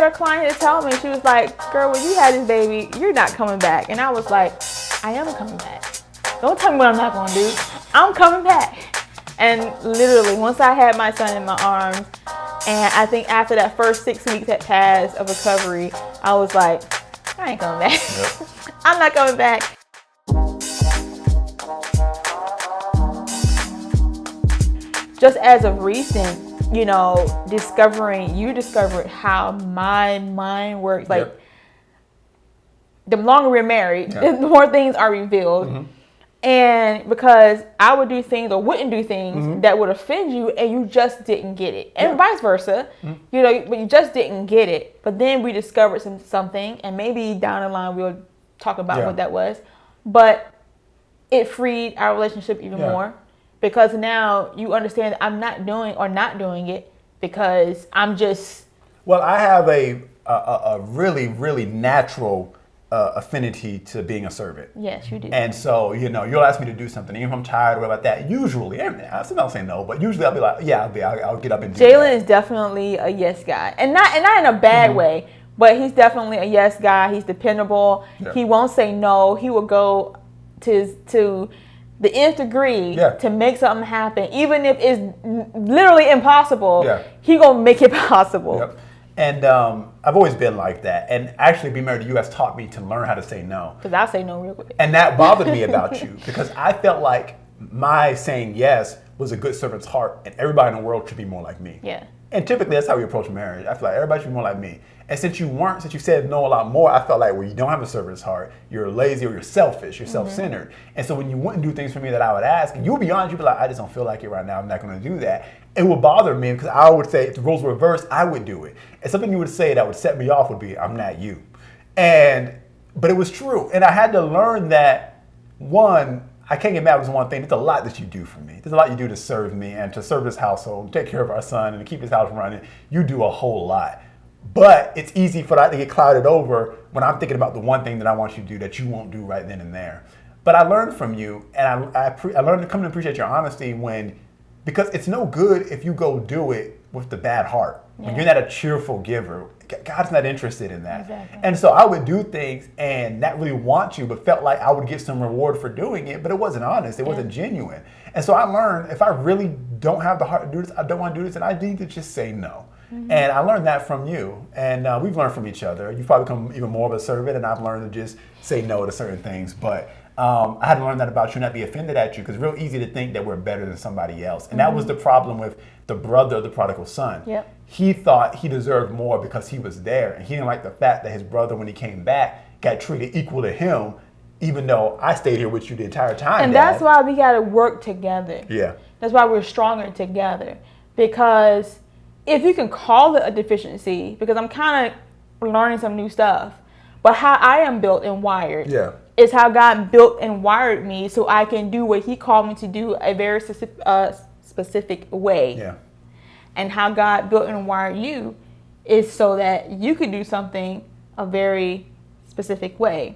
a client to tell me, she was like, girl, when you had this baby, you're not coming back. And I was like, I am coming back. Don't tell me what I'm not going to do. I'm coming back. And literally, once I had my son in my arms, and I think after that first 6 weeks that passed of recovery, I was like, I ain't coming back. Yep. I'm not coming back. Just as of recent, you discovered how my mind works. Like, yep. The longer we're married, the more things are revealed. Mm-hmm. And because I would do things or wouldn't do things that would offend you, and you just didn't get it. And vice versa, but you just didn't get it. But then we discovered something, and maybe down the line we'll talk about what that was. But it freed our relationship even more, because now you understand that I'm not doing it because I'm just... Well, I have a really, really natural affinity to being a servant. Yes, you do. And so, you'll ask me to do something, even if I'm tired or about that. Usually, sometimes I'll say no, but usually I'll be like, I'll get up and do Jalen is definitely a yes guy, and not in a bad way, but he's definitely a yes guy. He's dependable. Yeah. He won't say no. He will go to the nth degree to make something happen, even if it's literally impossible. Yeah. He gonna make it possible. Yep. And I've always been like that. And actually, being married to you has taught me to learn how to say no. Because I say no real quick. And that bothered me about you, because I felt like my saying yes was a good servant's heart, and everybody in the world should be more like me. Yeah. And typically, that's how we approach marriage. I feel like everybody should be more like me. And since you said no a lot more, I felt like, well, you don't have a servant's heart. You're lazy, or you're selfish. You're self-centered. And so when you wouldn't do things for me that I would ask, and you'll be honest, you'd be like, I just don't feel like it right now. I'm not going to do that. It would bother me, because I would say, if the roles were reversed, I would do it. And something you would say that would set me off would be, I'm not you. But it was true. And I had to learn that, one, I can't get mad with one thing. There's a lot that you do for me. There's a lot you do to serve me and to serve this household, and take care of our son, and to keep this house running. You do a whole lot. But it's easy for that to get clouded over when I'm thinking about the one thing that I want you to do that you won't do right then and there. But I learned from you, and I learned to come to appreciate your honesty because it's no good if you go do it with the bad heart. When you're not a cheerful giver, God's not interested in that. Exactly. And so I would do things and not really want you, but felt like I would get some reward for doing it, but it wasn't honest. It wasn't genuine. And so I learned, if I really don't have the heart to do this, I don't want to do this, and I need to just say no. Mm-hmm. And I learned that from you, and we've learned from each other. You've probably become even more of a servant, and I've learned to just say no to certain things. But I had to learn that about you, not be offended at you, because it's real easy to think that we're better than somebody else. And that was the problem with the brother of the prodigal son. Yep. He thought he deserved more because he was there, and he didn't like the fact that his brother, when he came back, got treated equal to him, even though I stayed here with you the entire time. And that's why we got to work together. Yeah. That's why we're stronger together, because if you can call it a deficiency, because I'm kind of learning some new stuff, but how I am built and wired is how God built and wired me, so I can do what he called me to do a very specific way. Yeah. And how God built and wired you is so that you could do something a very specific way.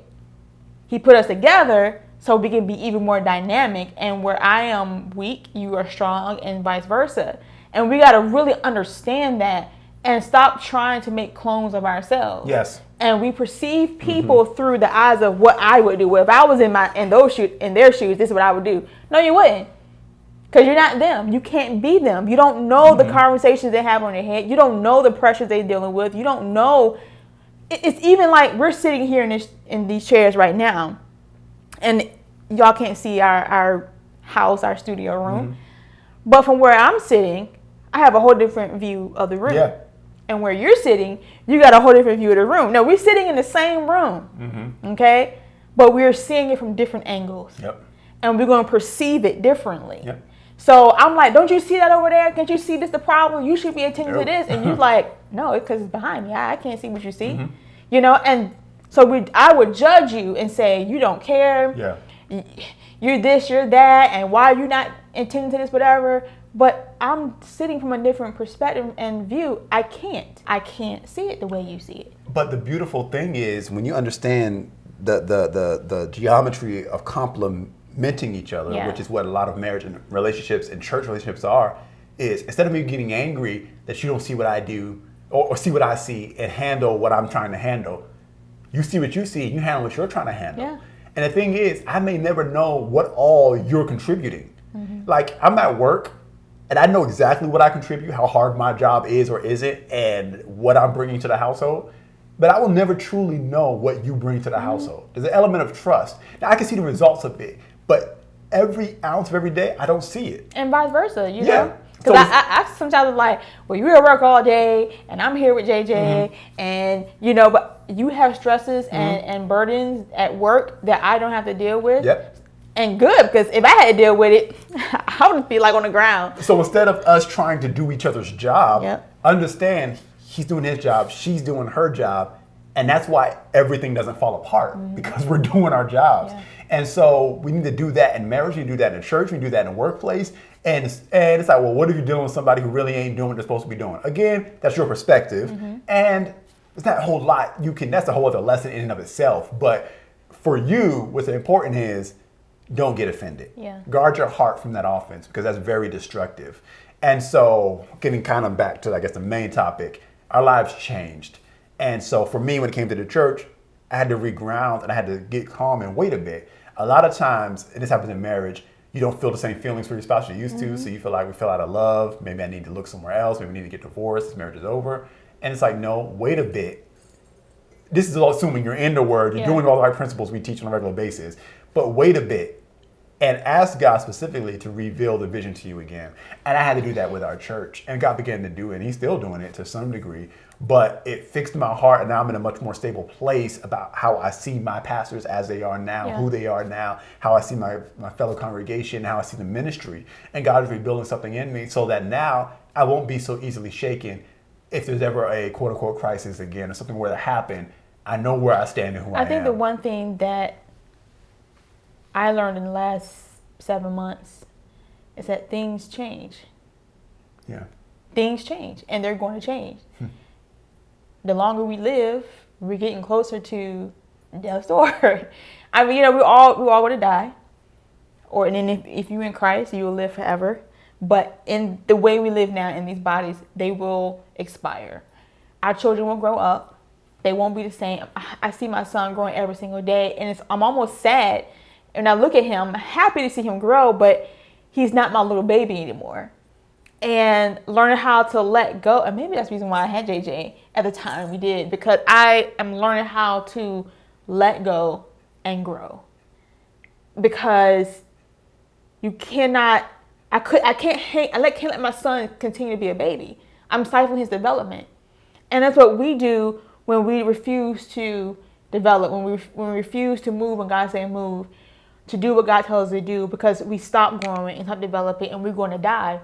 He put us together so we can be even more dynamic, and where I am weak, you are strong, and vice versa. And we got to really understand that and stop trying to make clones of ourselves. Yes. And we perceive people through the eyes of what I would do. If I was in their shoes, this is what I would do. No, you wouldn't. Because you're not them. You can't be them. You don't know the conversations they have on their head. You don't know the pressures they're dealing with. You don't know. It's even like we're sitting here in these chairs right now, and y'all can't see our house, our studio room. But from where I'm sitting, I have a whole different view of the room. Yeah. And where you're sitting, you got a whole different view of the room. No, we're sitting in the same room, okay? But we're seeing it from different angles. Yep. And we're going to perceive it differently. Yep. So I'm like, don't you see that over there? Can't you see this the problem? You should be attending to this. And you're like, no, it's because it's behind me. I can't see what you see. And so I would judge you and say, you don't care. Yeah. You're this, you're that, and why are you not attending to this, whatever. But I'm sitting from a different perspective and view. I can't see it the way you see it. But the beautiful thing is, when you understand the geometry of complementing each other, which is what a lot of marriage and relationships and church relationships are, is instead of me getting angry that you don't see what I do, or see what I see and handle what I'm trying to handle. You see what you see, and you handle what you're trying to handle. Yeah. And the thing is, I may never know what all you're contributing. Like, I'm at work, and I know exactly what I contribute, how hard my job is or isn't, and what I'm bringing to the household. But I will never truly know what you bring to the household. There's an element of trust. Now, I can see the results of it, but every ounce of every day, I don't see it. And vice versa, you Yeah. know? Because I sometimes am like, well, you're at work all day, and I'm here with JJ, and, you know, but you have stresses and burdens at work that I don't have to deal with. Yep. And good, because if I had to deal with it, I would be like on the ground. So instead of us trying to do each other's job, Yep. understand he's doing his job, she's doing her job, and that's why everything doesn't fall apart, because we're doing our jobs. Yeah. And so we need to do that in marriage, we do that in church, we do that in the workplace. And it's like, well, what if you're dealing with somebody who really ain't doing what they're supposed to be doing? Again, that's your perspective. And it's not a whole lot that's a whole other lesson in and of itself. But for you, what's important is don't get offended. Yeah. Guard your heart from that offense, because that's very destructive. And so getting kind of back to, I guess, the main topic, our lives changed. And so for me, when it came to the church, I had to reground and I had to get calm and wait a bit. A lot of times, and this happens in marriage, you don't feel the same feelings for your spouse you used to. So you feel like we fell out of love. Maybe I need to look somewhere else. Maybe we need to get divorced. This marriage is over. And it's like, no, wait a bit. This is all assuming you're in the word. You're doing all the right principles we teach on a regular basis. But wait a bit. And ask God specifically to reveal the vision to you again. And I had to do that with our church. And God began to do it. And he's still doing it to some degree. But it fixed my heart. And now I'm in a much more stable place about how I see my pastors as they are now, who they are now, how I see my fellow congregation, how I see the ministry. And God is rebuilding something in me so that now I won't be so easily shaken if there's ever a quote unquote crisis again or something were to happen. I know where I stand and who I am. I think the one thing that I learned in the last 7 months is that things change. Yeah. Things change, and they're going to change. The longer we live, we're getting closer to death's door. I mean, you know, we all going to die. And then if you're in Christ, you will live forever. But in the way we live now in these bodies, they will expire. Our children will grow up. They won't be the same. I see my son growing every single day, and I'm almost sad. And I look at him, I'm happy to see him grow, but he's not my little baby anymore. And learning how to let go. And maybe that's the reason why I had JJ at the time we did, because I am learning how to let go and grow. Because you cannot, I can't let my son continue to be a baby. I'm stifling his development. And that's what we do when we refuse to develop, when we refuse to move when God says move, to do what God tells us to do, because we stop growing and stop developing, and we're going to die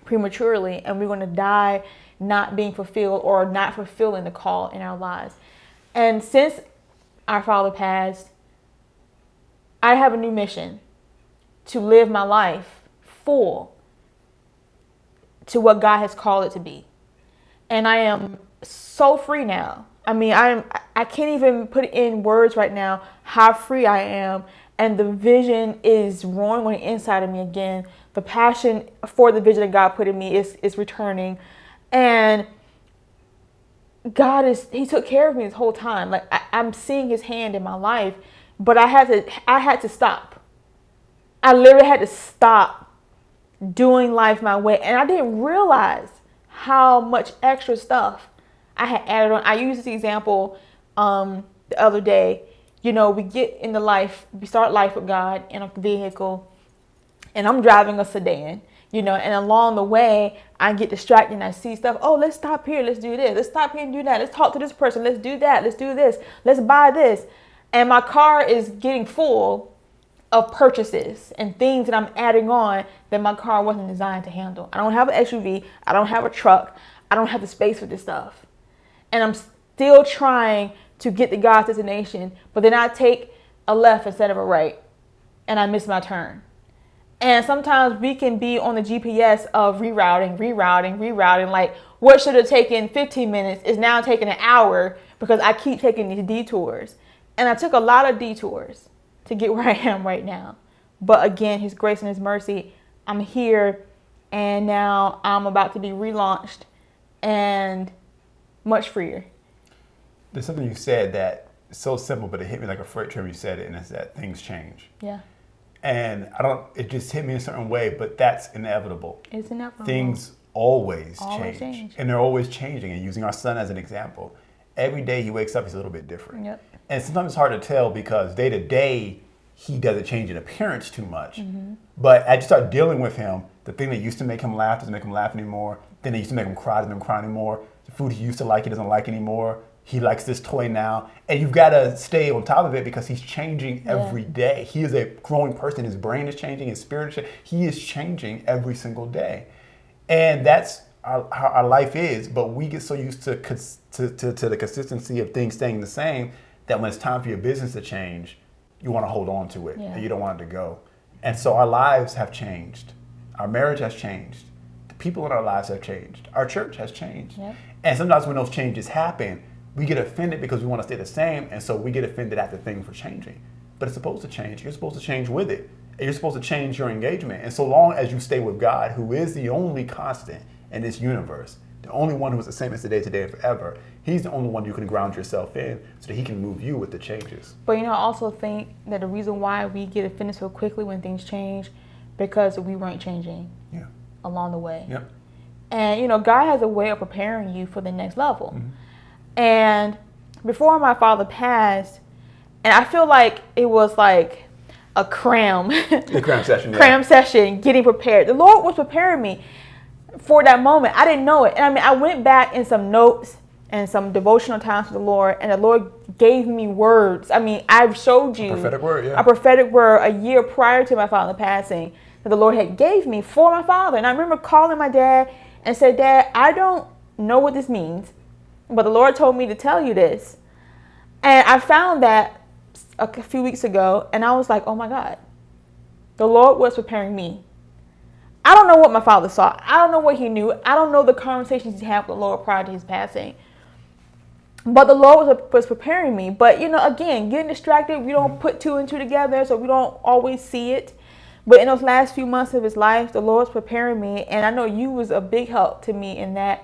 prematurely, and we're going to die not being fulfilled or not fulfilling the call in our lives. And since our father passed, I have a new mission to live my life full to what God has called it to be. And I am so free now. I mean, I can't even put in words right now how free I am. And the vision is roaring on the inside of me again. The passion for the vision that God put in me is returning. And he took care of me this whole time. Like I'm seeing his hand in my life, but I had to stop. I literally had to stop doing life my way. And I didn't realize how much extra stuff I had added on. I used this example the other day. You know, we get into life, we start life with God in a vehicle, and I'm driving a sedan, you know, and along the way, I get distracted and I see stuff. Oh, let's stop here. Let's do this. Let's stop here and do that. Let's talk to this person. Let's do that. Let's do this. Let's buy this. And my car is getting full of purchases and things that I'm adding on that my car wasn't designed to handle. I don't have an SUV. I don't have a truck. I don't have the space for this stuff. And I'm still trying to get to God's destination, but then I take a left instead of a right, and I miss my turn. And sometimes we can be on the GPS of rerouting. Like what should have taken 15 minutes is now taking an hour because I keep taking these detours. And I took a lot of detours to get where I am right now. But again, his grace and his mercy, I'm here, and now I'm about to be relaunched, and much freer. There's something you said that is so simple, but it hit me like a freight train. You said it, and it's that things change. Yeah. And it just hit me in a certain way, but that's inevitable. It's inevitable. Things always Always change. change. And they're always changing. And using our son as an example, every day he wakes up, he's a little bit different. Yep. And sometimes it's hard to tell because day to day, he doesn't change in appearance too much. Mm-hmm. But as you start dealing with him, the thing that used to make him laugh doesn't make him laugh anymore. The thing that used to make him cry doesn't make him cry anymore. The food he used to like, he doesn't like anymore. He likes this toy now. And you've got to stay on top of it because he's changing every day. He is a growing person. His brain is changing. His spirit is changing. He is changing every single day. And that's how our life is. But we get so used to the consistency of things staying the same that when it's time for your business to change, you want to hold on to it. Yeah. And you don't want it to go. And so our lives have changed. Our marriage has changed. The people in our lives have changed. Our church has changed. Yep. And sometimes when those changes happen, we get offended because we want to stay the same, and so we get offended at the thing for changing. But it's supposed to change. You're supposed to change with it. And you're supposed to change your engagement. And so long as you stay with God, who is the only constant in this universe, the only one who is the same as today, and forever, he's the only one you can ground yourself in so that he can move you with the changes. But I also think that the reason why we get offended so quickly when things change, because we weren't changing along the way. Yep. And God has a way of preparing you for the next level. Mm-hmm. And before my father passed, and I feel like it was like a cram session, getting prepared. The Lord was preparing me for that moment. I didn't know it. And I went back in some notes and some devotional times with the Lord, and the Lord gave me words. I've showed you a prophetic word a year prior to my father passing that the Lord had gave me for my father. And I remember calling my dad and said, "Dad, I don't know what this means, but the Lord told me to tell you this." And I found that a few weeks ago, and I was like, oh my God, the Lord was preparing me. I don't know what my father saw. I don't know what he knew. I don't know the conversations he had with the Lord prior to his passing. But the Lord was preparing me. But, again, getting distracted, we don't put two and two together, so we don't always see it. But in those last few months of his life, the Lord's preparing me. And I know you was a big help to me in that,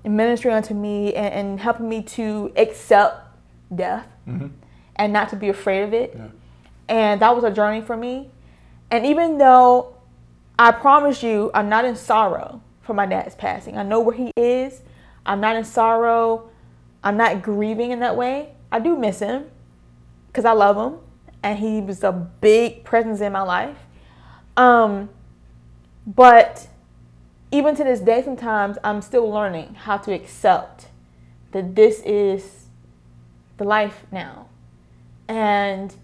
ministering unto me and helping me to accept death and not to be afraid of it. Yeah. And that was a journey for me. And even though I promise you, I'm not in sorrow for my dad's passing. I know where he is. I'm not in sorrow. I'm not grieving in that way. I do miss him because I love him. And he was a big presence in my life. But even to this day, sometimes I'm still learning how to accept that this is the life now. And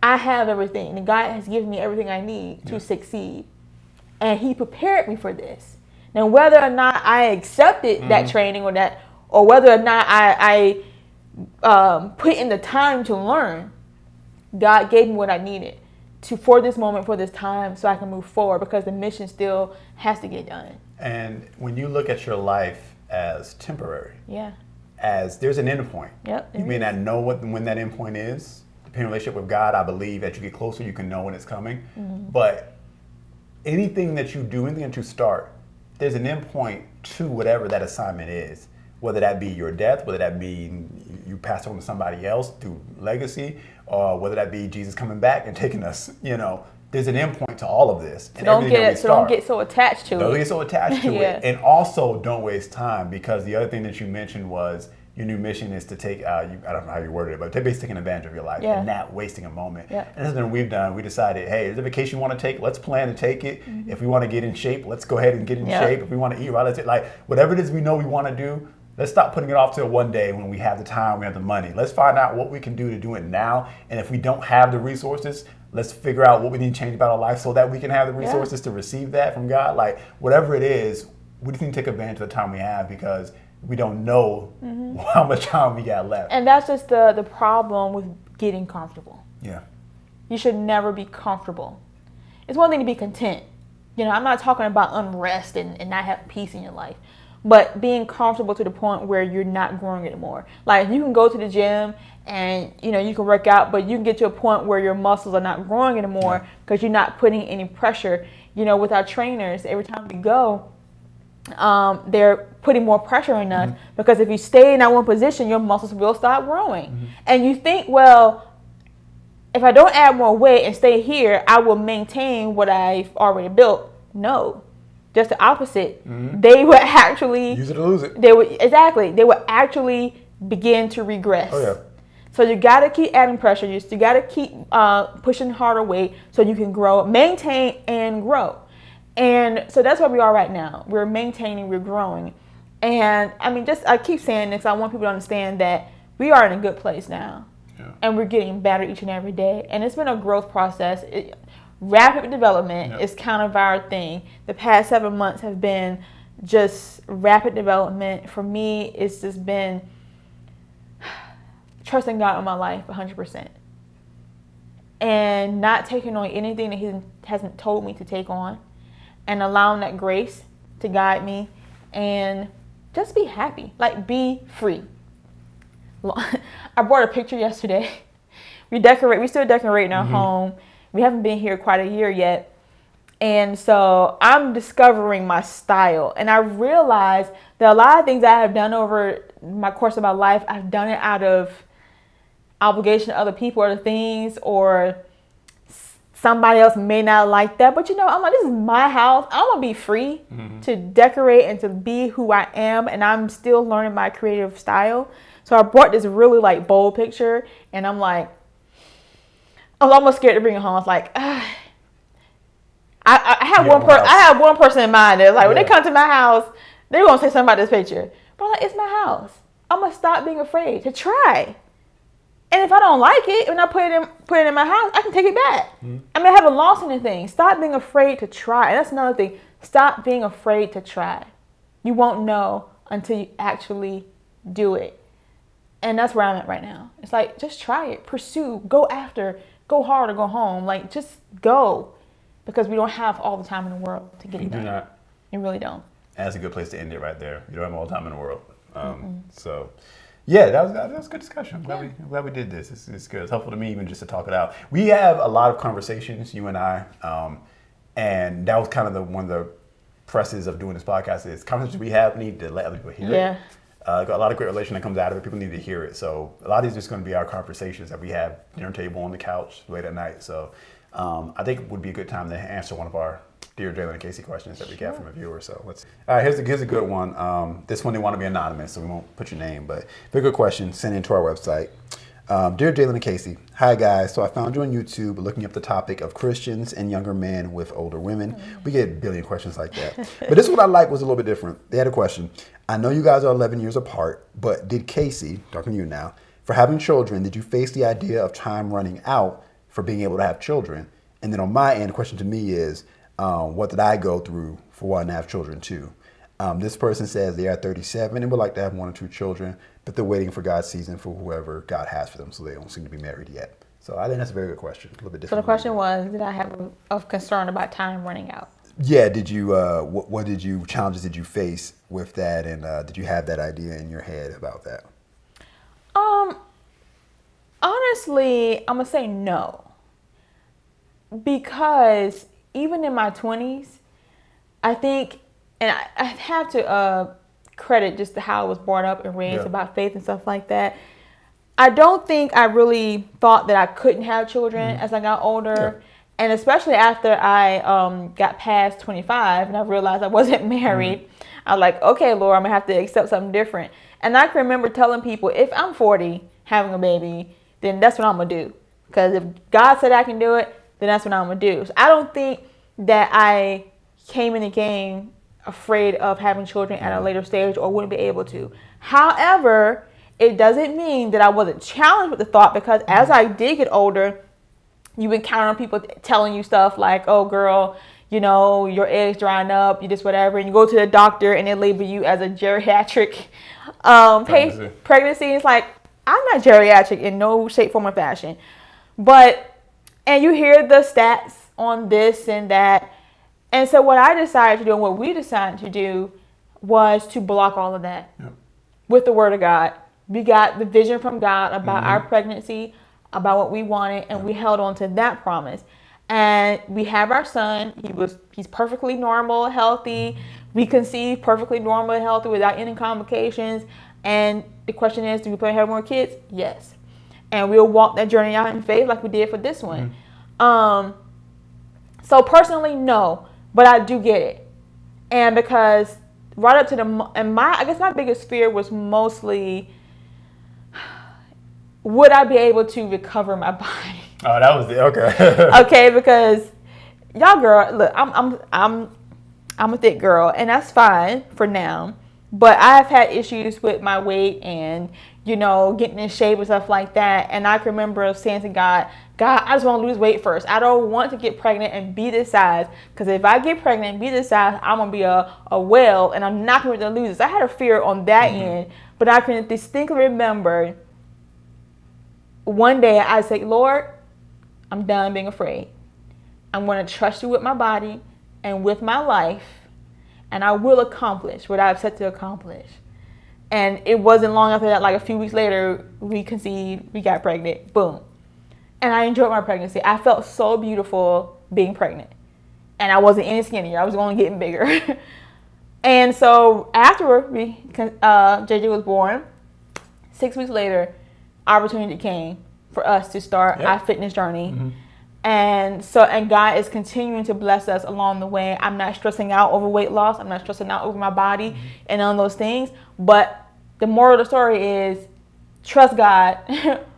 I have everything. And God has given me everything I need to succeed. And he prepared me for this. Now, whether or not I accepted that training or whether or not I put in the time to learn, God gave me what I needed for this moment, for this time, so I can move forward because the mission still has to get done. And when you look at your life as temporary, as there's an end point. Yep, you may not know when that end point is. Depending on relationship with God, I believe as you get closer, you can know when it's coming. But anything that you do, anything that you start, there's an end point to whatever that assignment is. Whether that be your death, whether that be you pass on to somebody else through legacy, or whether that be Jesus coming back and taking us, there's an end point to all of this. So don't get so attached to it. Don't get so attached to it. And also don't waste time, because the other thing that you mentioned was your new mission is to take, I don't know how you worded it, but basically taking advantage of your life and not wasting a moment. And that's something we've done. We decided, hey, there's a vacation you want to take, let's plan to take it. If we want to get in shape, let's go ahead and get in shape. If we want to eat right, let's whatever it is we know we want to do, let's stop putting it off till one day when we have the time, we have the money. Let's find out what we can do to do it now. And if we don't have the resources, let's figure out what we need to change about our life so that we can have the resources to receive that from God. Whatever it is, we just need to take advantage of the time we have, because we don't know how much time we got left. And that's just the problem with getting comfortable. Yeah. You should never be comfortable. It's one thing to be content. I'm not talking about unrest and not have peace in your life. But being comfortable to the point where you're not growing anymore. You can go to the gym and, you can work out, but you can get to a point where your muscles are not growing anymore because you're not putting any pressure. With our trainers, every time we go, they're putting more pressure on us because if you stay in that one position, your muscles will stop growing. And you think, well, if I don't add more weight and stay here, I will maintain what I've already built. No, just the opposite. They would actually use it or lose it. They would actually begin to regress. Oh yeah. So you got to keep adding pressure. You got to keep pushing harder weight so you can grow, maintain, and grow. And so that's where we are right now. We're maintaining, we're growing. And I mean, I keep saying this. I want people to understand that we are in a good place now. Yeah. And we're getting better each and every day. And it's been a growth process. Rapid development is kind of our thing. The past 7 months have been just rapid development. For me, it's just been trusting God in my life 100%. And not taking on anything that He hasn't told me to take on. And allowing that grace to guide me. And just be happy. Like, be free. I brought a picture yesterday. We still decorating our home. We haven't been here quite a year yet. And so I'm discovering my style. And I realized that a lot of things I have done over my course of my life, I've done it out of obligation to other people or things, or somebody else may not like that. But I'm like, this is my house. I'm going to be free to decorate and to be who I am. And I'm still learning my creative style. So I brought this really like bold picture, and I'm like, I was almost scared to bring it home. I was like, I have one person in mind that's like, when they come to my house, they're going to say something about this picture. But I'm like, it's my house. I'm going to stop being afraid to try. And if I don't like it, when I put it in my house, I can take it back. I mean, I haven't lost anything. Stop being afraid to try. And that's another thing. Stop being afraid to try. You won't know until you actually do it. And that's where I'm at right now. It's like, just try it. Pursue. Go after. Go hard or go home. Like, just go. Because we don't have all the time in the world to get it done. You do not. You really don't. And that's a good place to end it right there. You don't have all the time in the world. So, yeah, that was a good discussion. I'm glad we did this. It's good. It's helpful to me even just to talk it out. We have a lot of conversations, you and I, and that was kind of one of the presses of doing this podcast is conversations we have need to let other people hear it. Got a lot of great relation that comes out of it. People need to hear it. So a lot of these are just going to be our conversations that we have dinner table on the couch late at night. So I think it would be a good time to answer one of our Dear Jalen and Cacie questions that we get from a viewer. So all right, here's a good one. This one they want to be anonymous, so we won't put your name, but very good question sent into our website. Dear Jalen and Cacie, hi guys. So I found you on YouTube looking up the topic of Christians and younger men with older women. We get a billion questions like that. But this one I like was a little bit different. They had a question. I know you guys are 11 years apart, but did Cacie, talking to you now, for having children, did you face the idea of time running out for being able to have children? And then on my end, the question to me is, what did I go through for wanting to have children too? This person says they are 37 and would like to have 1 or 2 children, but they're waiting for God's season for whoever God has for them, so they don't seem to be married yet. So I think that's a very good question. A little bit different. So the question was, did I have a concern about time running out? Yeah. Did you? What challenges did you face with that, and did you have that idea in your head about that? Honestly, I'm gonna say no, because even in my 20s, I think, and I have to credit just how I was brought up and raised about faith and stuff like that. I don't think I really thought that I couldn't have children as I got older. And especially after I got past 25 and I realized I wasn't married, I was like, okay, Lord, I'm going to have to accept something different. And I can remember telling people, if I'm 40 having a baby, then that's what I'm going to do. Because if God said I can do it, then that's what I'm going to do. So I don't think that I came in the game afraid of having children at a later stage or wouldn't be able to. However, it doesn't mean that I wasn't challenged with the thought, because as I did get older, you encounter people telling you stuff like, oh, girl, you know, your eggs drying up, you just whatever. And you go to the doctor and they label you as a geriatric pregnancy. It's like, I'm not geriatric in no shape, form, or fashion. And you hear the stats on this and that. And so what I decided to do and what we decided to do was to block all of that with the Word of God. We got the vision from God about our pregnancy, about what we wanted, and we held on to that promise. And we have our son. He's perfectly normal, healthy. We conceive perfectly normal and healthy without any complications. And the question is, do we plan to have more kids? Yes. And we'll walk that journey out in faith like we did for this one. So personally, no. But I do get it. And because right up to I guess my biggest fear was mostly, would I be able to recover my body? Oh, that was it. Okay. Okay, because y'all girl, look, I'm a thick girl, and that's fine for now. But I've had issues with my weight and, getting in shape and stuff like that. And I can remember saying to God, I just want to lose weight first. I don't want to get pregnant and be this size. Because if I get pregnant and be this size, I'm going to be a whale, and I'm not going to lose this. I had a fear on that end. But I can distinctly remember one day I said, Lord, I'm done being afraid. I'm going to trust you with my body and with my life. And I will accomplish what I've set to accomplish. And it wasn't long after that, like a few weeks later, we conceived, we got pregnant, boom. And I enjoyed my pregnancy. I felt so beautiful being pregnant. And I wasn't any skinnier. I was only getting bigger. And so after JJ was born, 6 weeks later, opportunity came for us to start our fitness journey. And God is continuing to bless us along the way. I'm not stressing out over weight loss. I'm not stressing out over my body and all those things. But the moral of the story is trust God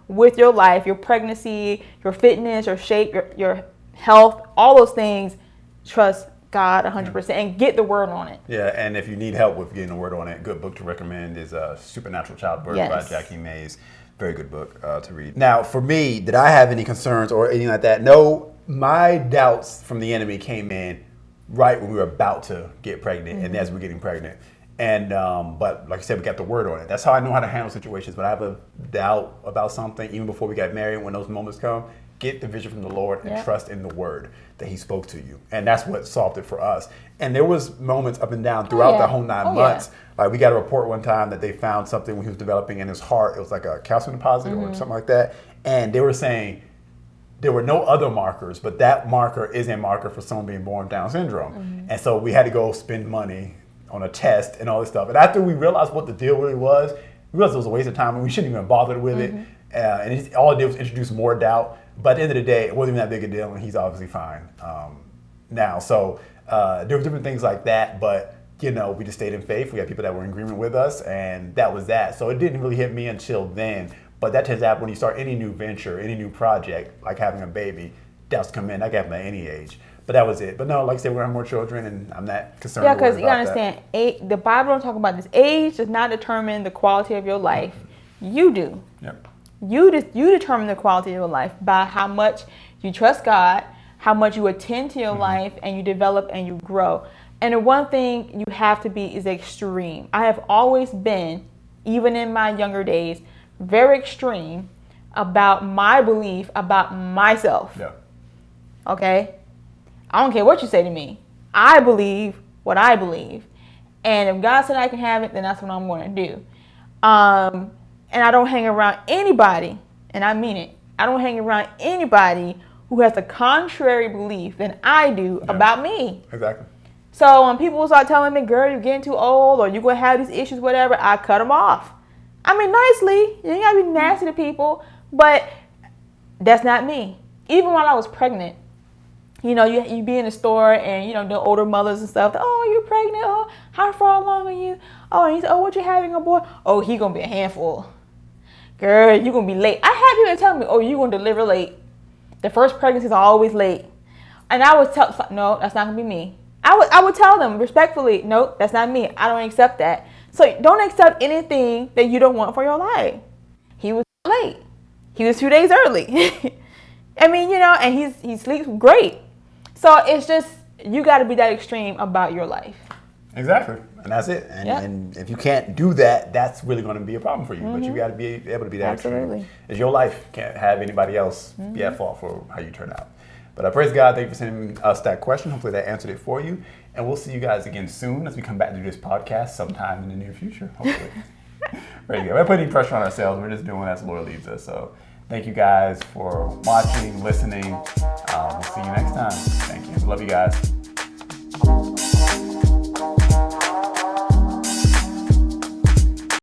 with your life, your pregnancy, your fitness, your shape, your health, all those things. Trust God 100% and get the word on it. Yeah, and if you need help with getting the word on it, good book to recommend is Supernatural Childbirth by Jackie Mays. Very good book to read. Now, for me, did I have any concerns or anything like that? No, my doubts from the enemy came in right when we were about to get pregnant and as we're getting pregnant. And but like I said, we got the word on it. That's how I know how to handle situations. When I have a doubt about something, even before we got married, when those moments come, get the vision from the Lord and trust in the word that he spoke to you. And that's what solved it for us. And there was moments up and down throughout the whole 9 months. Like we got a report one time that they found something when he was developing in his heart. It was like a calcium deposit or something like that. And they were saying there were no other markers, but that marker is a marker for someone being born with Down syndrome. And so we had to go spend money on a test and all this stuff. And after we realized what the deal really was, we realized it was a waste of time and we shouldn't even bother with it. And all it did was introduce more doubt. But at the end of the day, it wasn't even that big a deal, and he's obviously fine now. So there were different things like that, but we just stayed in faith. We had people that were in agreement with us, and that was that. So it didn't really hit me until then. But that tends to happen when you start any new venture, any new project, like having a baby. Doubts come in. That can happen at any age. But that was it. But no, like I said, we're going to have more children, and I'm not concerned. Yeah, because you understand, the Bible don't talk about this. Age does not determine the quality of your life. You do. Yep. You determine the quality of your life by how much you trust God, how much you attend to your life, and you develop and you grow. And the one thing you have to be is extreme. I have always been, even in my younger days, very extreme about my belief about myself. Yeah. Okay? I don't care what you say to me. I believe what I believe. And if God said I can have it, then that's what I'm going to do. And I don't hang around anybody, and I mean it, I don't hang around anybody who has a contrary belief than I do about me. Exactly. So when people start telling me, girl, you're getting too old, or you're going to have these issues, whatever, I cut them off. I mean, nicely. You ain't got to be nasty to people, but that's not me. Even while I was pregnant, you be in the store and, the older mothers and stuff, oh, you're pregnant, oh, how far along are you? Oh, and you say, oh, what you having a boy? Oh, he going to be a handful. Girl, you're going to be late. I had people tell me, oh, you're going to deliver late. The first pregnancies are always late. And I would tell, no, that's not going to be me. I would tell them respectfully, no, that's not me. I don't accept that. So don't accept anything that you don't want for your life. He was late. He was 2 days early. I mean, and he sleeps great. So it's just, you got to be that extreme about your life. Exactly. And that's it. And if you can't do that, that's really going to be a problem for you. But you got to be able to be that extreme. It's your life. Can't have anybody else be at fault for how you turn out. But I praise God. Thank you for sending us that question. Hopefully that answered it for you. And we'll see you guys again soon as we come back to do this podcast sometime in the near future, hopefully. Very good. We're not putting any pressure on ourselves. We're just doing as the Lord leads us. So thank you guys for watching, listening. We'll see you next time. Thank you. Love you guys.